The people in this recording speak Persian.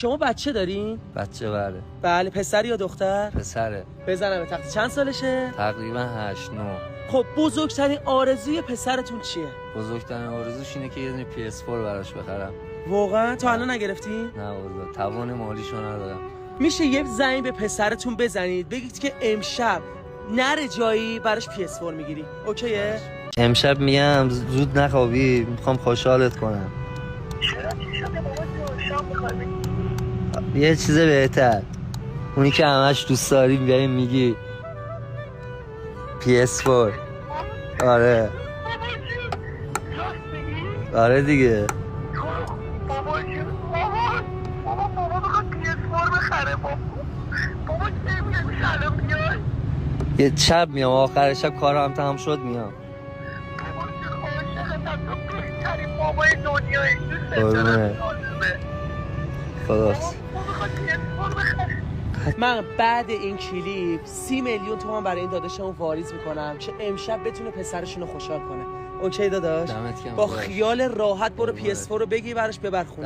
شما بچه دارین؟ بچه بله. بله. پسر یا دختر؟ پسره. بزنم تخت. چند سالشه؟ تقریبا 8 9. خب بزرگترین آرزوی پسرتون چیه؟ بزرگترین آرزوش اینه که یه دونه PS4 براش بخرم. واقعا تا الان نگرفتی؟ نه والله توان مالیشو ندارم. میشه یه زنگ به پسرتون بزنید بگید که امشب نره جایی براش PS4 میگیری. اوکیه؟ امشب میام زود نخوابی، میخوام خوشحالت کنم. چرا چی شده بابا جون؟ شام میخوای بگی؟ یه چیز بهتر، اونی که همش دوست داری بیایی میگی PS4. آره بابا جون راست میگی؟ آره دیگه. بابا جون بابا بخواد PS4 بخره بابا چه میگه الان بیای؟ یه شب میام، آخر شب کارم تمام شد میام. بابا جون عاشقتم، تو بهترین بابای دنیایی، دوست قربونت. دارم. خلاص بابا بخواد PS4 بخره. من بعد این کلیپ 30 میلیون تومان برای این داداشمون واریز میکنم که امشب بتونه پسرشون رو خوشحال کنه. اوکی داداش؟ دمت گرم با داداش. خیال راحت برو قربونت. PS4 رو بگی براش ببر خونه.